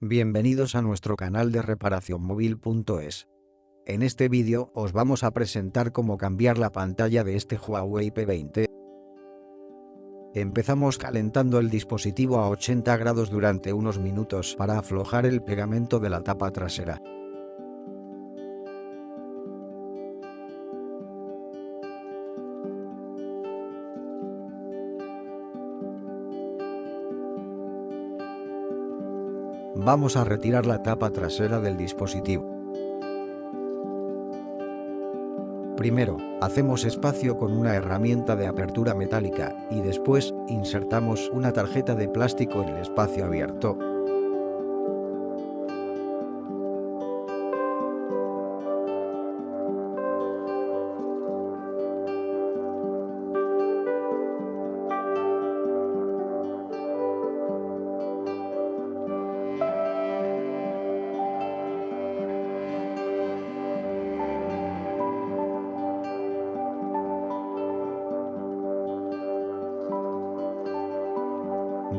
Bienvenidos a nuestro canal de reparacionmóvil.es. En este vídeo os vamos a presentar cómo cambiar la pantalla de este Huawei P20. Empezamos calentando el dispositivo a 80 grados durante unos minutos para aflojar el pegamento de la tapa trasera. Vamos a retirar la tapa trasera del dispositivo. Primero, hacemos espacio con una herramienta de apertura metálica y después, insertamos una tarjeta de plástico en el espacio abierto.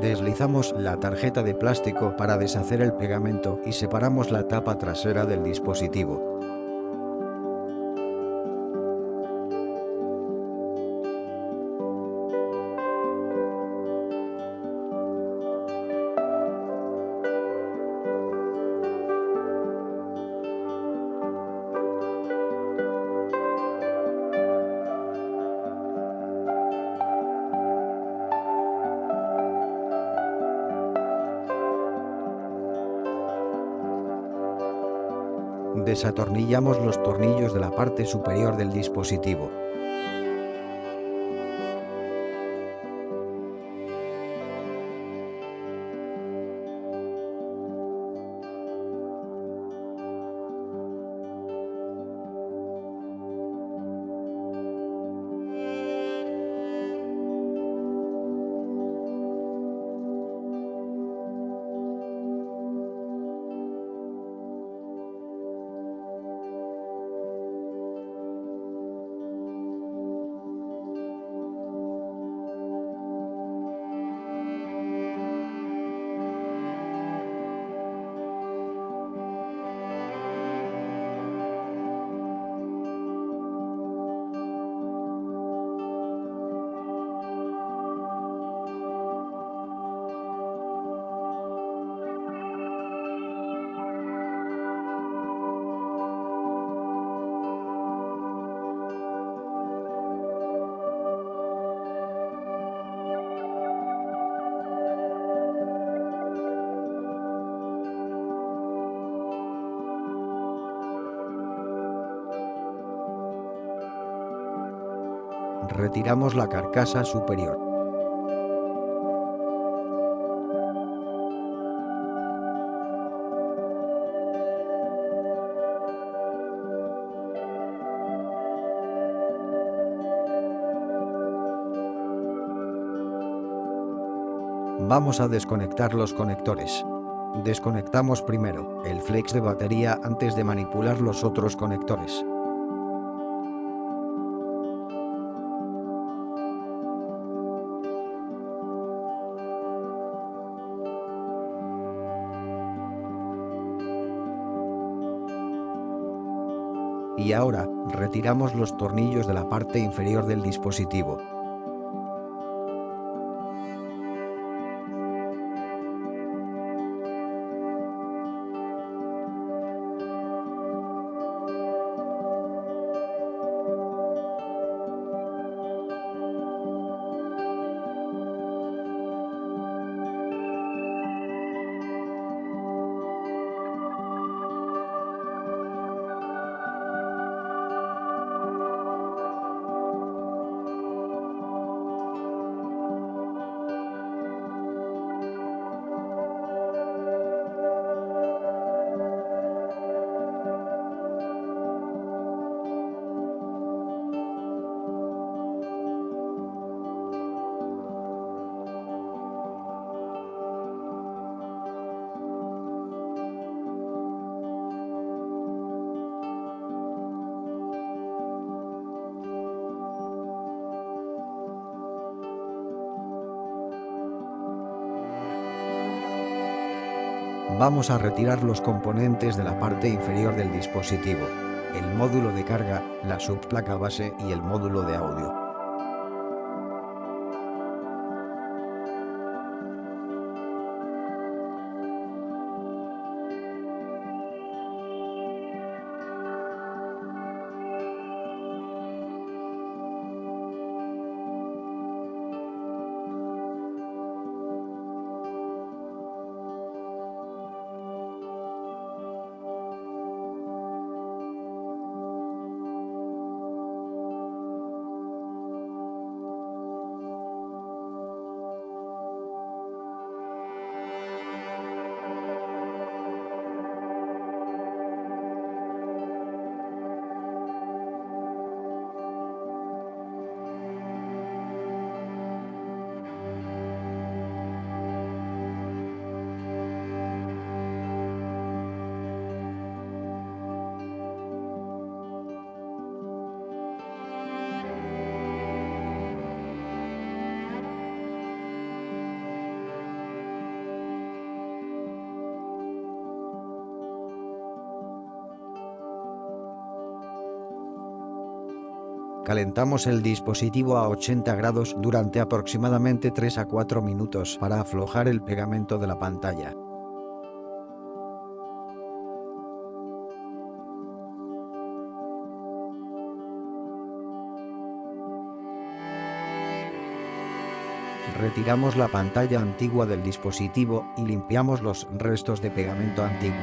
Deslizamos la tarjeta de plástico para deshacer el pegamento y separamos la tapa trasera del dispositivo. Desatornillamos los tornillos de la parte superior del dispositivo. Retiramos la carcasa superior. Vamos a desconectar los conectores. Desconectamos primero el flex de batería antes de manipular los otros conectores. Y ahora, retiramos los tornillos de la parte inferior del dispositivo. Vamos a retirar los componentes de la parte inferior del dispositivo: el módulo de carga, la subplaca base y el módulo de audio. Calentamos el dispositivo a 80 grados durante aproximadamente 3 a 4 minutos para aflojar el pegamento de la pantalla. Retiramos la pantalla antigua del dispositivo y limpiamos los restos de pegamento antiguo.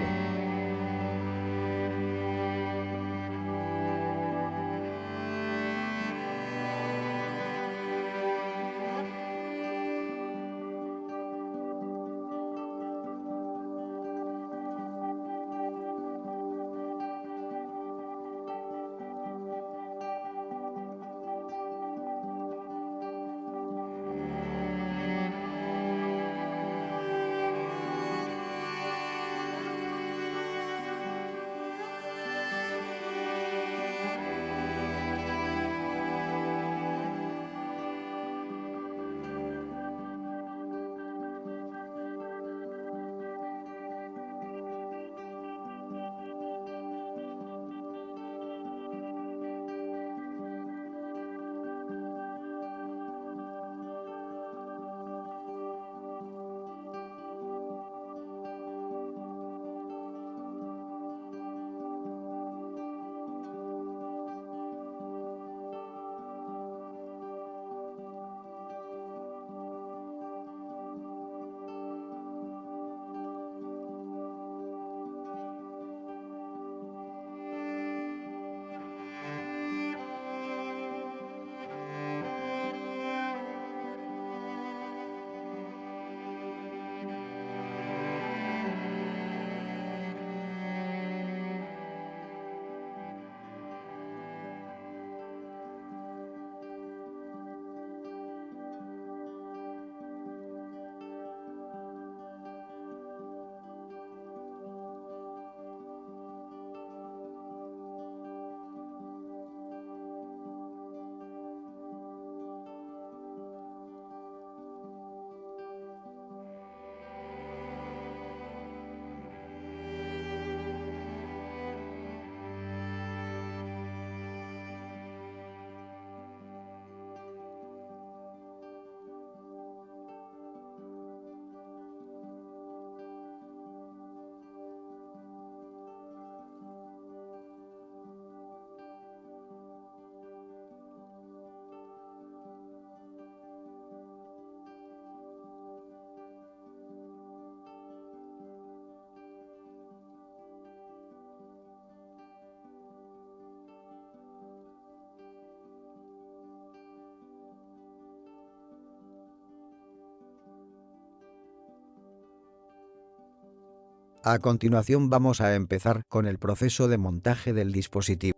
A continuación vamos a empezar con el proceso de montaje del dispositivo.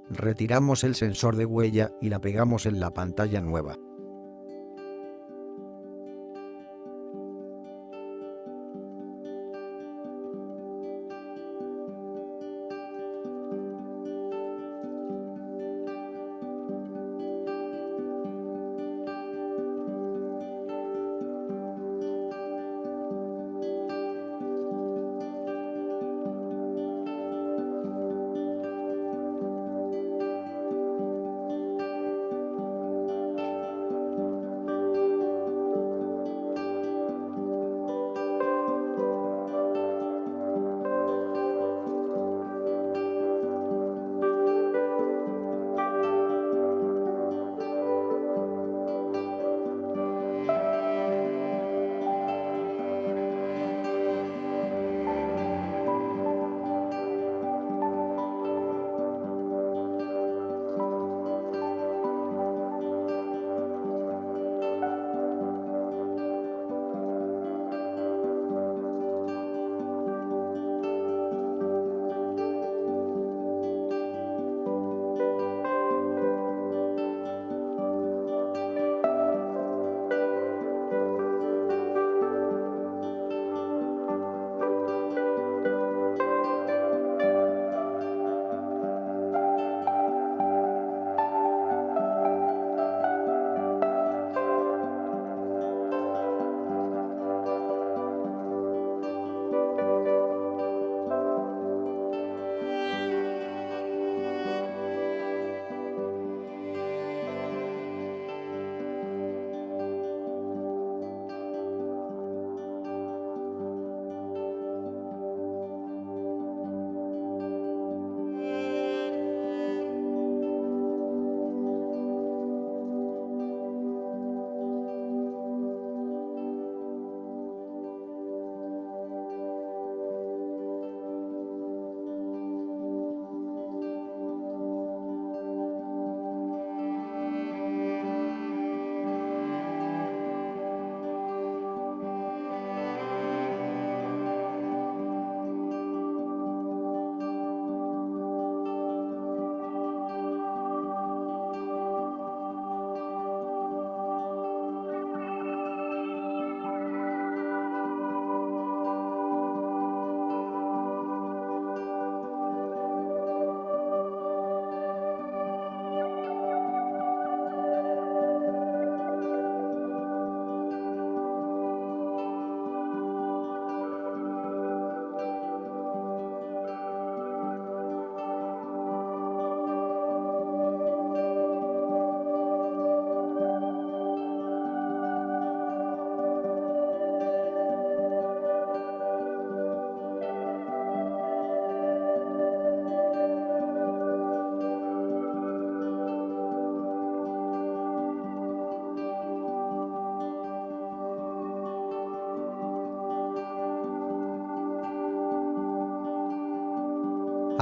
Retiramos el sensor de huella y la pegamos en la pantalla nueva.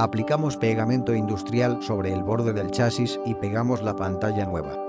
Aplicamos pegamento industrial sobre el borde del chasis y pegamos la pantalla nueva.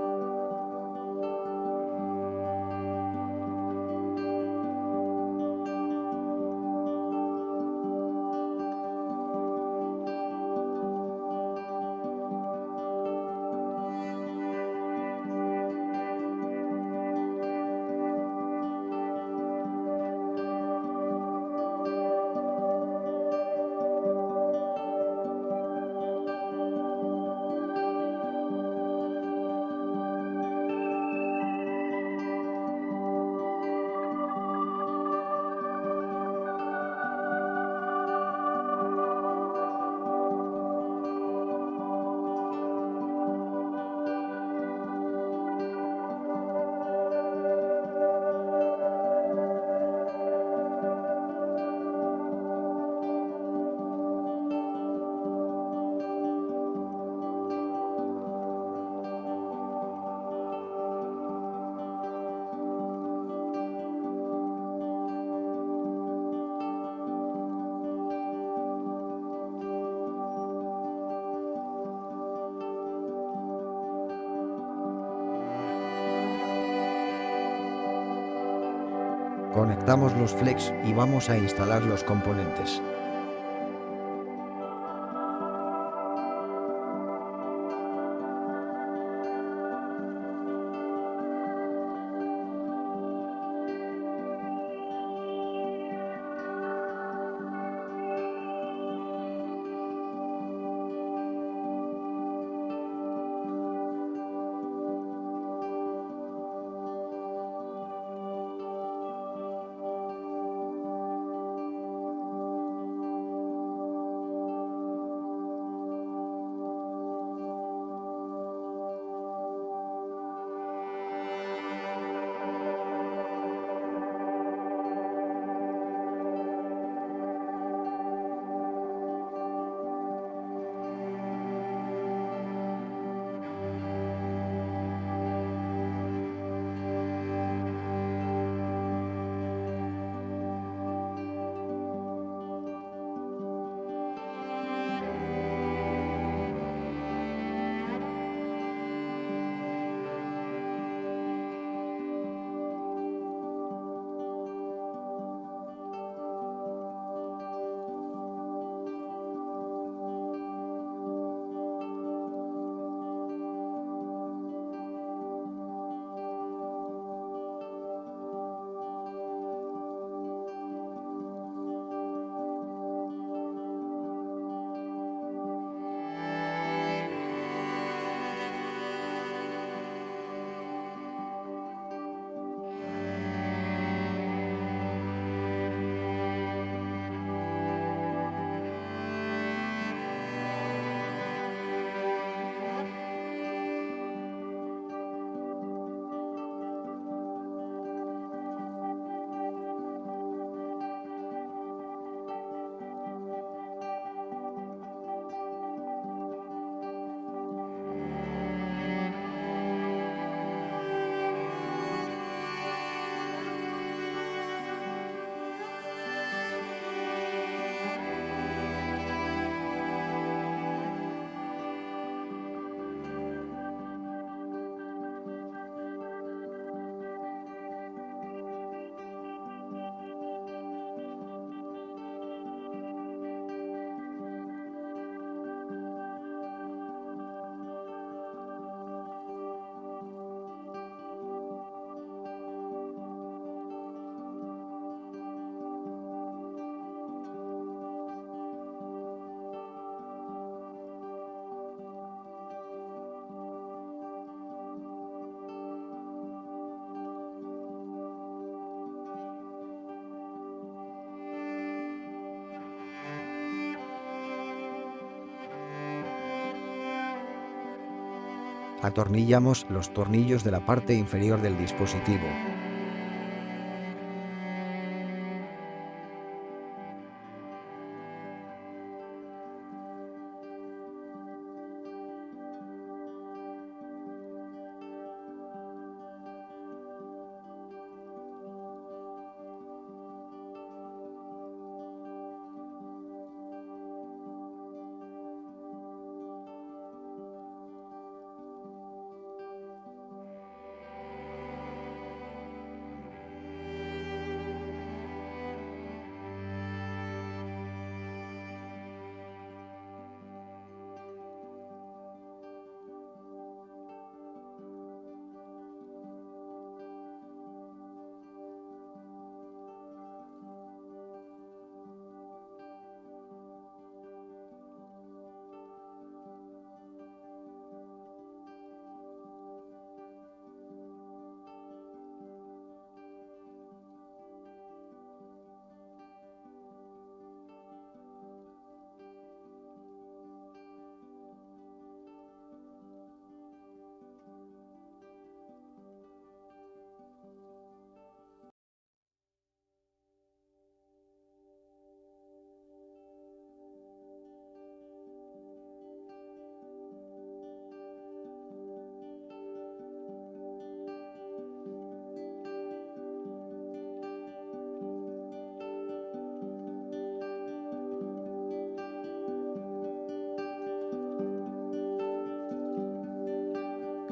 Conectamos los flex y vamos a instalar los componentes. Atornillamos los tornillos de la parte inferior del dispositivo.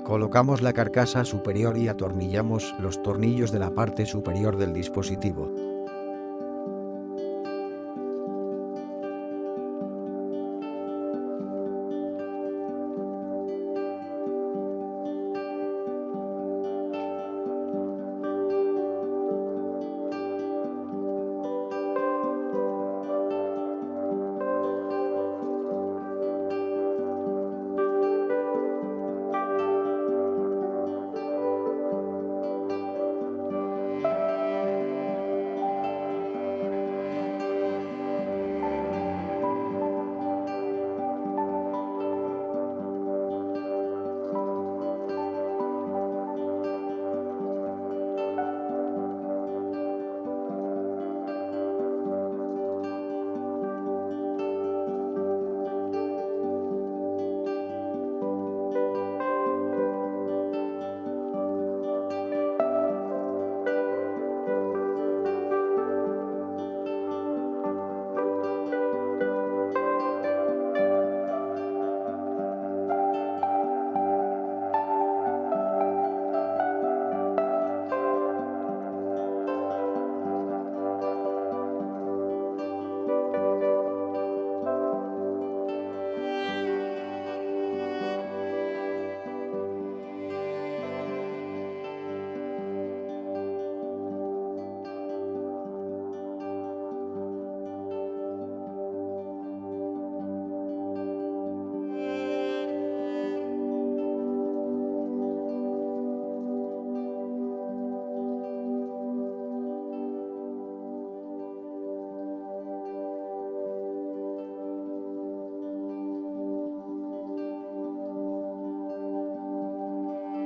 Colocamos la carcasa superior y atornillamos los tornillos de la parte superior del dispositivo.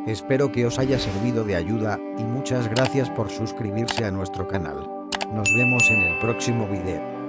Espero que os haya servido de ayuda y muchas gracias por suscribirse a nuestro canal. Nos vemos en el próximo video.